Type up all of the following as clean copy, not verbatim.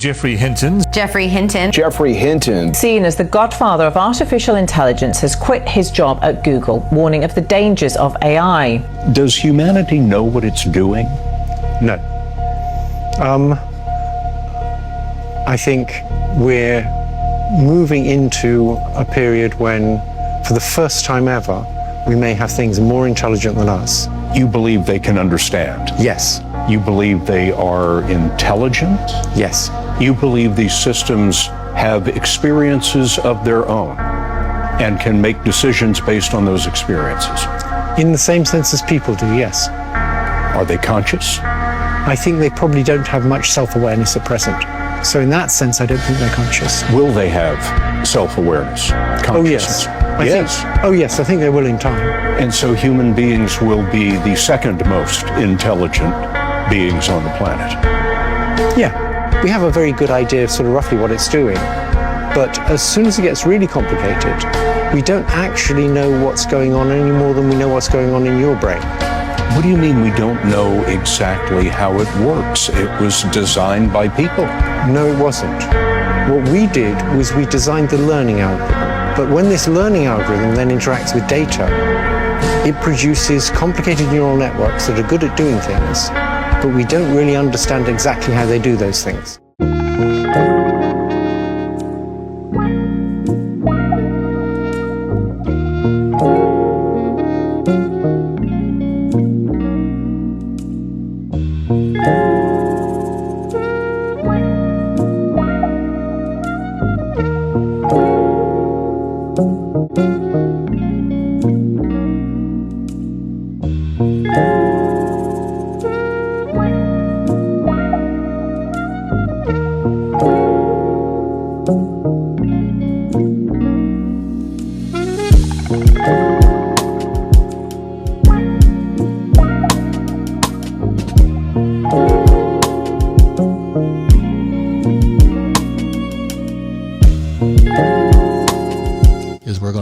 Geoffrey Hinton. Geoffrey Hinton. Geoffrey Hinton, seen as the godfather of artificial intelligence, has quit his job at Google, warning of the dangers of AI. Does humanity know what it's doing? No. I think we're moving into a period when, for the first time ever, we may have things more intelligent than us. You believe they can understand? Yes. You believe they are intelligent? Yes. You believe these systems have experiences of their own and can make decisions based on those experiences? In the same sense as people do, yes. Are they conscious? I think they probably don't have much self-awareness at present. So in that sense, I don't think they're conscious. Will they have self-awareness, consciousness? Oh, yes. I think they will in time. And so human beings will be the second most intelligent beings on the planet. Yeah. We have a very good idea of sort of roughly what it's doing. But as soon as it gets really complicated, we don't actually know what's going on any more than we know what's going on in your brain. What do you mean we don't know exactly how it works? It was designed by people. No, it wasn't. What we did was we designed the learning algorithm. But when this learning algorithm then interacts with data, it produces complicated neural networks that are good at doing things, but we don't really understand exactly how they do those things.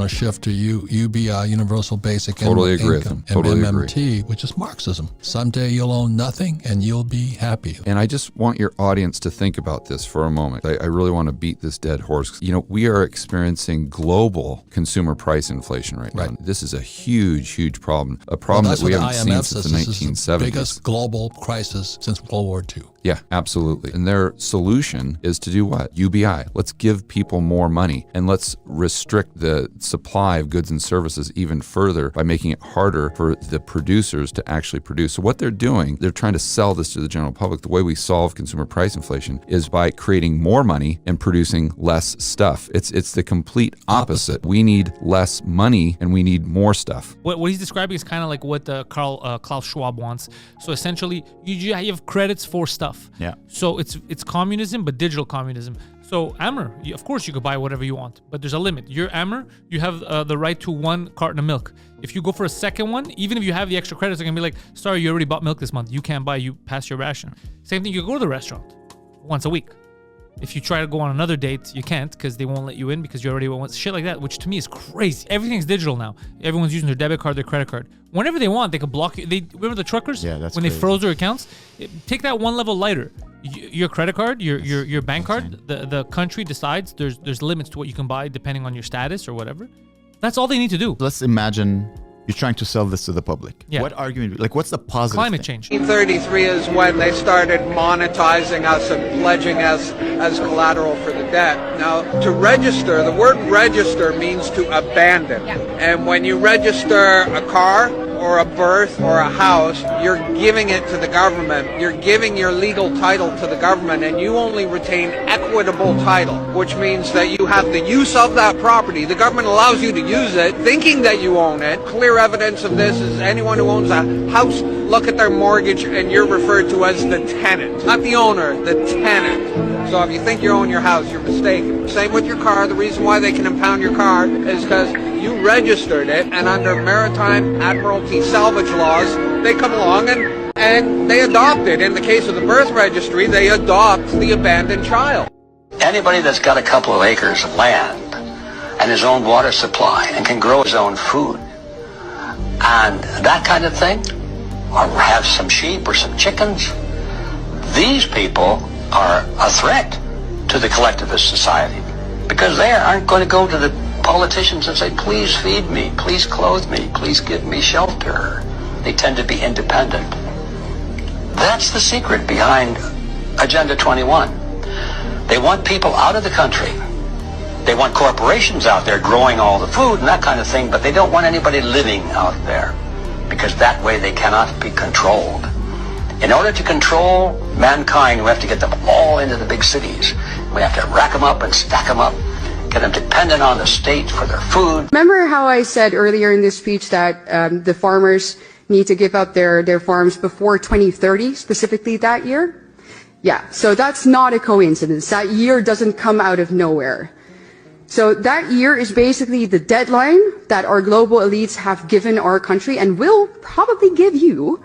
Shift to UBI Universal Basic Totally agree Income with him. Totally and MMT, agree. which is Marxism. Someday you'll own nothing and you'll be happy. And I just want your audience to think about this for a moment. I really want to beat this dead horse. You know, we are experiencing global consumer price inflation right now. This is a huge, huge problem. A problem that we haven't seen since the 1970s. This is the biggest global crisis since World War II. Yeah, absolutely. And their solution is to do what? UBI. Let's give people more money and let's restrict the supply of goods and services even further by making it harder for the producers to actually produce. So what they're doing, they're trying to sell this to the general public. The way we solve consumer price inflation is by creating more money and producing less stuff. It's the complete opposite. We need less money and we need more stuff. What he's describing is kind of like what Klaus Schwab wants. So essentially, you have credits for stuff. Yeah. So it's communism, but digital communism. So Amr, of course you could buy whatever you want, but there's a limit. You're Amr, you have the right to 1 carton of milk. If you go for a second one, even if you have the extra credits, they're gonna be like, sorry, you already bought milk this month. You can't buy, you passed your ration. Same thing, you go to the restaurant once a week. If you try to go on another date, you can't because they won't let you in because you already went. Shit like that, which to me is crazy. Everything's digital now. Everyone's using their debit card, their credit card. Whenever they want, they could block you. Remember the truckers? Yeah, that's when crazy. They froze their accounts? Take that one level lighter. Your credit card, your bank card, the country decides there's limits to what you can buy depending on your status or whatever. That's all they need to do. Let's imagine you're trying to sell this to the public. Yeah. What argument, like what's the positive Climate thing? change. 1933 is when they started monetizing us and pledging us as collateral for the debt. Now, to register, the word register means to abandon. Yeah. And when you register a car or a birth or a house, you're giving it to the government. You're giving your legal title to the government, and you only retain equitable title, which means that you have the use of that property. The government allows you to use it, thinking that you own it. Clear evidence of this is anyone who owns a house, look at their mortgage, and you're referred to as the tenant. Not the owner, the tenant. So if you think you own your house, you're mistaken. Same with your car. The reason why they can impound your car is because you registered it, and under maritime admiralty salvage laws, they come along and they adopt it. In the case of the birth registry, they adopt the abandoned child. Anybody that's got a couple of acres of land and his own water supply and can grow his own food and that kind of thing, or have some sheep or some chickens, these people are a threat to the collectivist society, because they aren't going to go to the politicians and say, please feed me, please clothe me, please give me shelter. They tend to be independent. That's the secret behind Agenda 21. They want people out of the country. They want corporations out there growing all the food and that kind of thing, but they don't want anybody living out there, because that way they cannot be controlled. In order to control mankind, we have to get them all into the big cities. We have to rack them up and stack them up, get them dependent on the state for their food. Remember how I said earlier in this speech that the farmers need to give up their farms before 2030, specifically that year? Yeah, so that's not a coincidence. That year doesn't come out of nowhere. So that year is basically the deadline that our global elites have given our country and will probably give you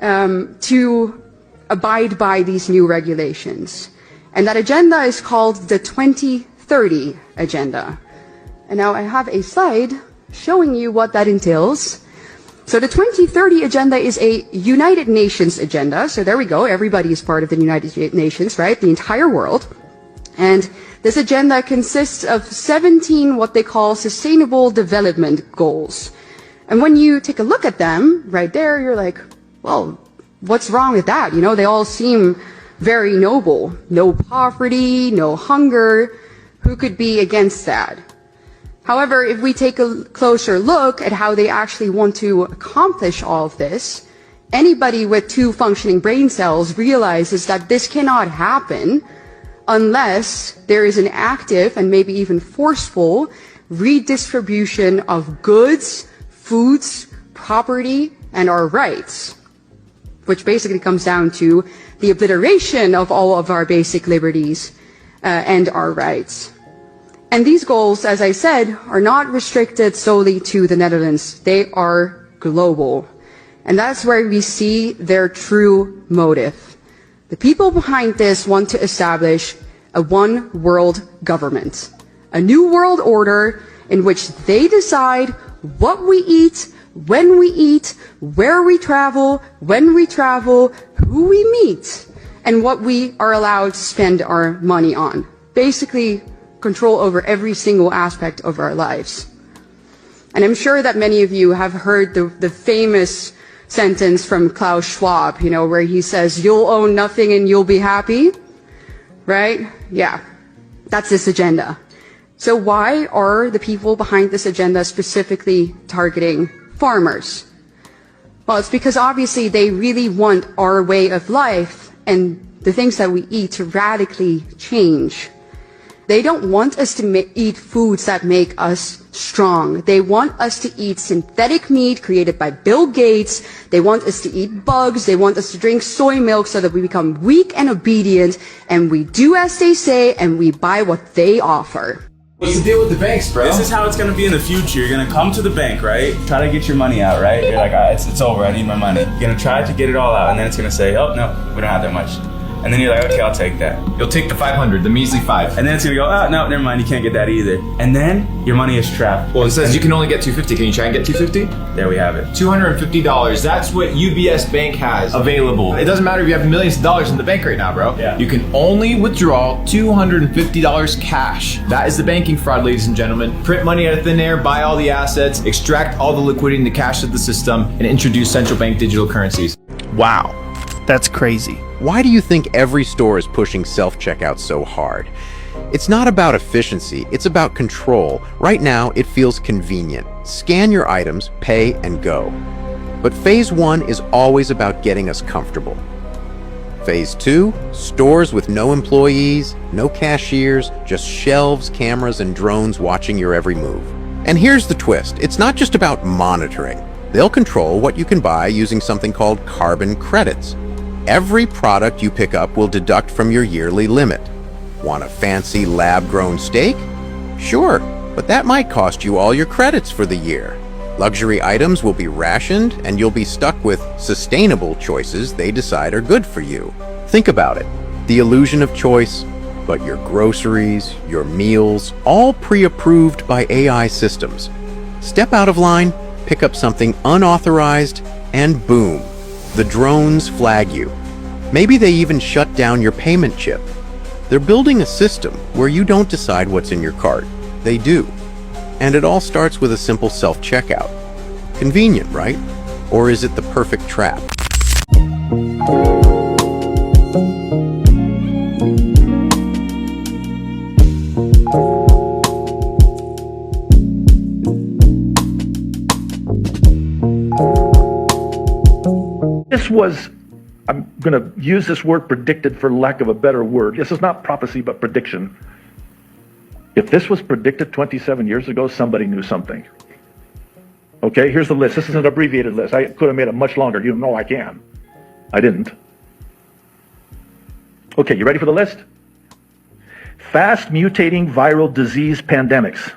to abide by these new regulations. And that agenda is called the 2030 Agenda. And now I have a slide showing you what that entails. So the 2030 Agenda is a United Nations agenda. So there we go. Everybody is part of the United Nations, right? The entire world. And this agenda consists of 17 what they call sustainable development goals. And when you take a look at them right there, you're like, well, what's wrong with that? You know, they all seem very noble. No poverty, no hunger. Who could be against that? However, if we take a closer look at how they actually want to accomplish all of this, anybody with 2 functioning brain cells realizes that this cannot happen unless there is an active and maybe even forceful redistribution of goods, foods, property, and our rights, which basically comes down to the obliteration of all of our basic liberties and our rights. And these goals, as I said, are not restricted solely to the Netherlands. They are global. And that's where we see their true motive. The people behind this want to establish a one world government, a new world order in which they decide what we eat, when we eat, where we travel, when we travel, who we meet, and what we are allowed to spend our money on. Basically, control over every single aspect of our lives. And I'm sure that many of you have heard the famous sentence from Klaus Schwab, you know, where he says, you'll own nothing and you'll be happy, right? Yeah, that's this agenda. So why are the people behind this agenda specifically targeting farmers? Well, it's because obviously they really want our way of life and the things that we eat to radically change. They don't want us to eat foods that make us strong. They want us to eat synthetic meat created by Bill Gates. They want us to eat bugs. They want us to drink soy milk so that we become weak and obedient, and we do as they say, and we buy what they offer. What's the deal with the banks, bro? This is how it's gonna be in the future. You're gonna come to the bank, right? Try to get your money out, right? You're like, it's over, I need my money. You're gonna try to get it all out, and then it's gonna say, oh, no, we don't have that much. And then you're like, okay, I'll take that. You'll take the 500, the measly 5. And then it's gonna go, oh, no, never mind, you can't get that either. And then your money is trapped. Well, it says you can only get 250. Can you try and get 250? There we have it. $250. That's what UBS Bank has available. It doesn't matter if you have millions of dollars in the bank right now, bro. Yeah. You can only withdraw $250 cash. That is the banking fraud, ladies and gentlemen. Print money out of thin air, buy all the assets, extract all the liquidity in the cash of the system, and introduce central bank digital currencies. Wow, that's crazy. Why do you think every store is pushing self-checkout so hard? It's not about efficiency, it's about control. Right now, it feels convenient. Scan your items, pay, and go. But Phase 1 is always about getting us comfortable. Phase 2, stores with no employees, no cashiers, just shelves, cameras, and drones watching your every move. And here's the twist, it's not just about monitoring. They'll control what you can buy using something called carbon credits. Every product you pick up will deduct from your yearly limit. Want a fancy lab-grown steak? Sure, but that might cost you all your credits for the year. Luxury items will be rationed, and you'll be stuck with sustainable choices they decide are good for you. Think about it. The illusion of choice, but your groceries, your meals, all pre-approved by AI systems. Step out of line, pick up something unauthorized, and boom. The drones flag you. Maybe they even shut down your payment chip. They're building a system where you don't decide what's in your cart. They do. And it all starts with a simple self-checkout. Convenient, right? Or is it the perfect trap? This was, I'm going to use this word predicted for lack of a better word. This is not prophecy, but prediction. If this was predicted 27 years ago, somebody knew something. Okay, here's the list. This is an abbreviated list. I could have made it much longer. You know I can. I didn't. Okay, you ready for the list? Fast mutating viral disease pandemics.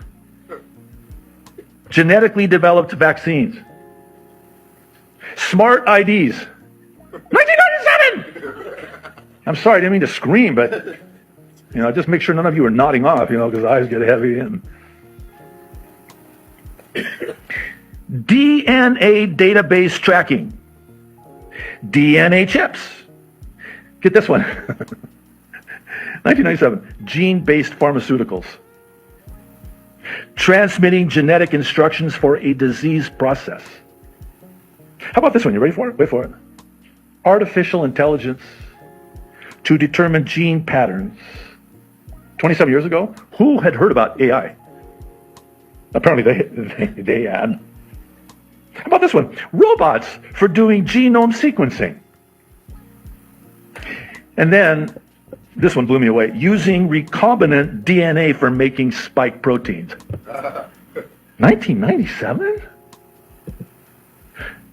Genetically developed vaccines. Smart IDs. 1997! I'm sorry, I didn't mean to scream, but, just make sure none of you are nodding off, because eyes get heavy. And DNA database tracking. DNA chips. Get this one. 1997, gene-based pharmaceuticals. Transmitting genetic instructions for a disease process. How about this one? You ready for it? Wait for it. Artificial intelligence to determine gene patterns. 27 years ago, who had heard about AI? Apparently they had. How about this one? Robots for doing genome sequencing. And then, this one blew me away. Using recombinant DNA for making spike proteins. 1997?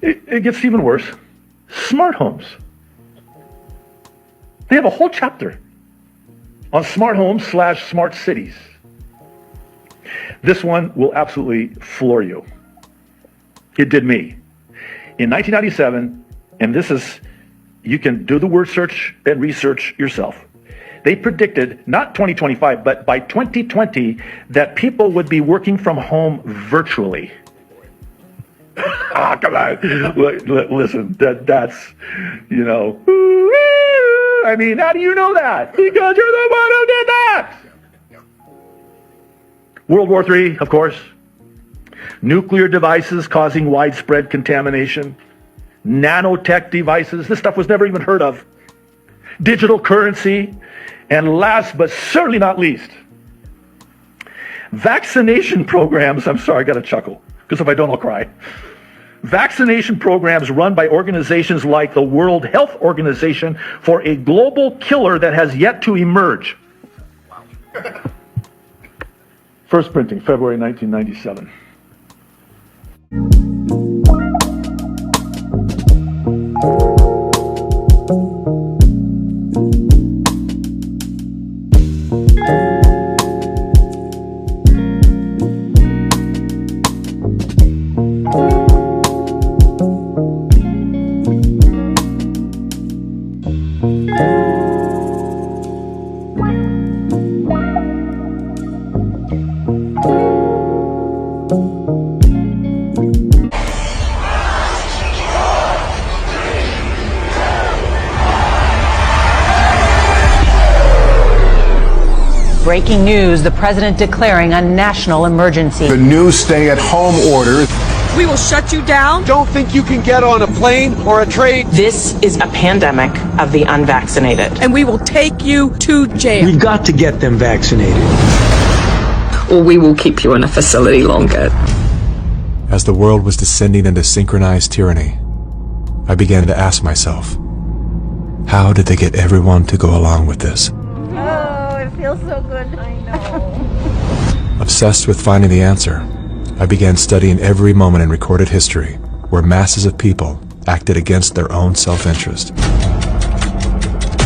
It gets even worse. Smart homes. They have a whole chapter on smart homes / smart cities. This one will absolutely floor you. It did me. In 1997, and this is, you can do the word search and research yourself. They predicted, not 2025, but by 2020, that people would be working from home virtually. Come on. Listen, that's, I mean, how do you know that? Because you're the one who did that. World War III, of course. Nuclear devices causing widespread contamination. Nanotech devices. This stuff was never even heard of. Digital currency. And last but certainly not least, vaccination programs. I'm sorry, I got to chuckle, because if I don't, I'll cry. Vaccination programs run by organizations like the World Health Organization for a global killer that has yet to emerge. First printing, February 1997. Breaking news, the president declaring a national emergency. The new stay-at-home order. We will shut you down. Don't think you can get on a plane or a train. This is a pandemic of the unvaccinated. And we will take you to jail. We've got to get them vaccinated. Or we will keep you in a facility longer. As the world was descending into synchronized tyranny, I began to ask myself, how did they get everyone to go along with this? Oh, it feels so good. I know. Obsessed with finding the answer, I began studying every moment in recorded history where masses of people acted against their own self-interest.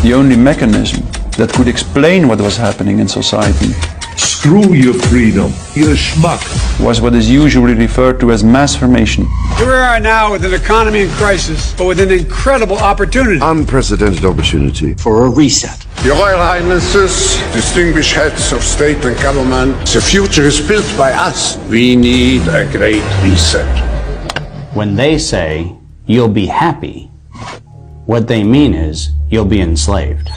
The only mechanism that could explain what was happening in society, screw your freedom, you're a schmuck, was what is usually referred to as mass formation. Here we are now with an economy in crisis, but with an incredible opportunity. Unprecedented opportunity for a reset. Your Royal Highnesses, distinguished heads of state and government, the future is built by us. We need a great reset. When they say, you'll be happy, what they mean is, you'll be enslaved.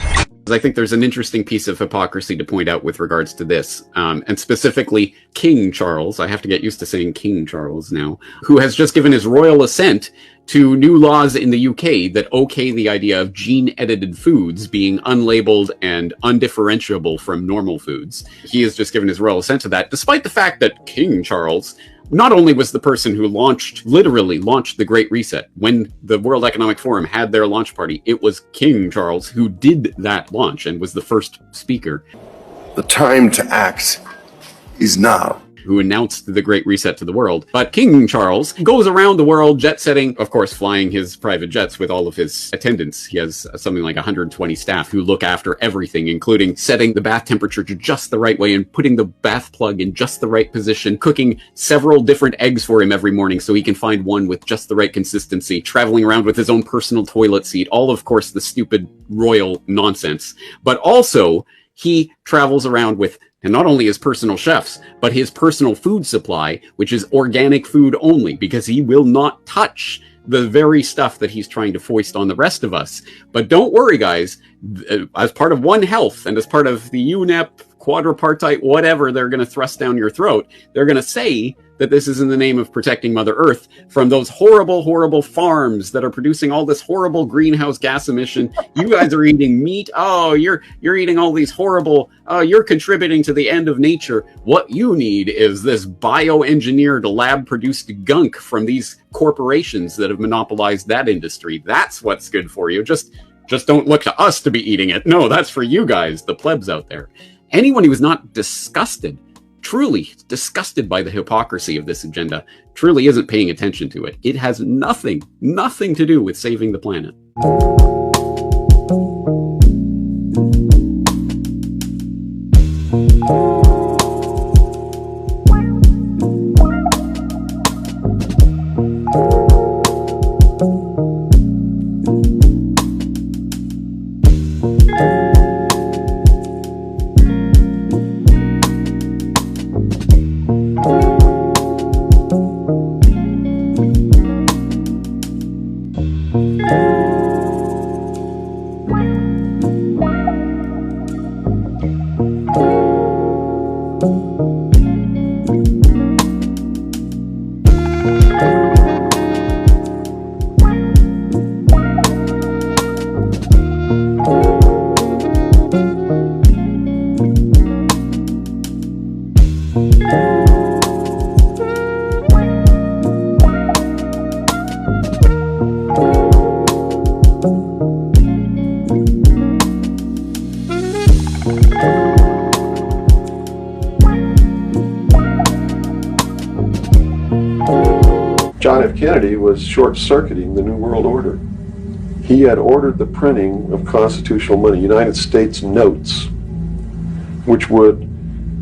I think there's an interesting piece of hypocrisy to point out with regards to this, and specifically King Charles, I have to get used to saying King Charles now, who has just given his royal assent to new laws in the UK that okay the idea of gene-edited foods being unlabeled and undifferentiable from normal foods. He has just given his royal assent to that, despite the fact that King Charles not only was the person who literally launched the Great Reset. When the World Economic Forum had their launch party, it was King Charles who did that launch and was the first speaker. The time to act is now. Who announced the Great Reset to the world. But King Charles goes around the world jet-setting, of course, flying his private jets with all of his attendants. He has something like 120 staff who look after everything, including setting the bath temperature to just the right way and putting the bath plug in just the right position, cooking several different eggs for him every morning so he can find one with just the right consistency, traveling around with his own personal toilet seat, all of course the stupid royal nonsense. But also, he travels around with and not only his personal chefs, but his personal food supply, which is organic food only, because he will not touch the very stuff that he's trying to foist on the rest of us. But don't worry, guys, as part of One Health and as part of the UNEP, quadripartite, whatever they're going to thrust down your throat, they're going to say that this is in the name of protecting Mother Earth from those horrible, horrible farms that are producing all this horrible greenhouse gas emission. You guys are eating meat. Oh, you're eating all these horrible, you're contributing to the end of nature. What you need is this bioengineered, lab-produced gunk from these corporations that have monopolized that industry. That's what's good for you. Just don't look to us to be eating it. No, that's for you guys, the plebs out there. Anyone who is not disgusted, truly disgusted by the hypocrisy of this agenda, truly isn't paying attention to it. It has nothing to do with saving the planet. John F. Kennedy was short-circuiting the New World Order. He had ordered the printing of constitutional money, United States notes, which would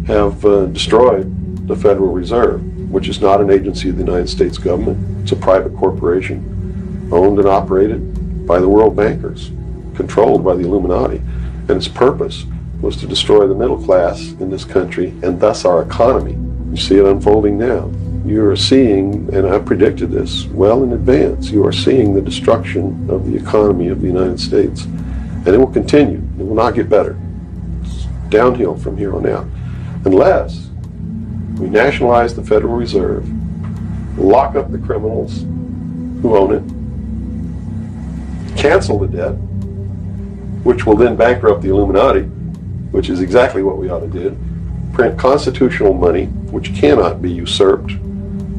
have destroyed the Federal Reserve, which is not an agency of the United States government. It's a private corporation owned and operated by the world bankers, controlled by the Illuminati. And its purpose was to destroy the middle class in this country and thus our economy. You see it unfolding now. You are seeing, and I predicted this well in advance, you are seeing the destruction of the economy of the United States. And it will continue. It will not get better. It's downhill from here on out. Unless we nationalize the Federal Reserve, lock up the criminals who own it, cancel the debt, which will then bankrupt the Illuminati, which is exactly what we ought to do, print constitutional money, which cannot be usurped,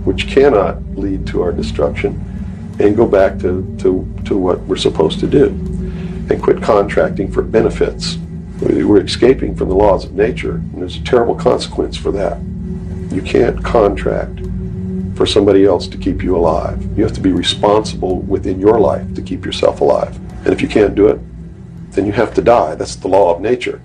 which cannot lead to our destruction, and go back to what we're supposed to do, and quit contracting for benefits. We're escaping from the laws of nature, and there's a terrible consequence for that. You can't contract for somebody else to keep you alive. You have to be responsible within your life to keep yourself alive. And if you can't do it, then you have to die. That's the law of nature.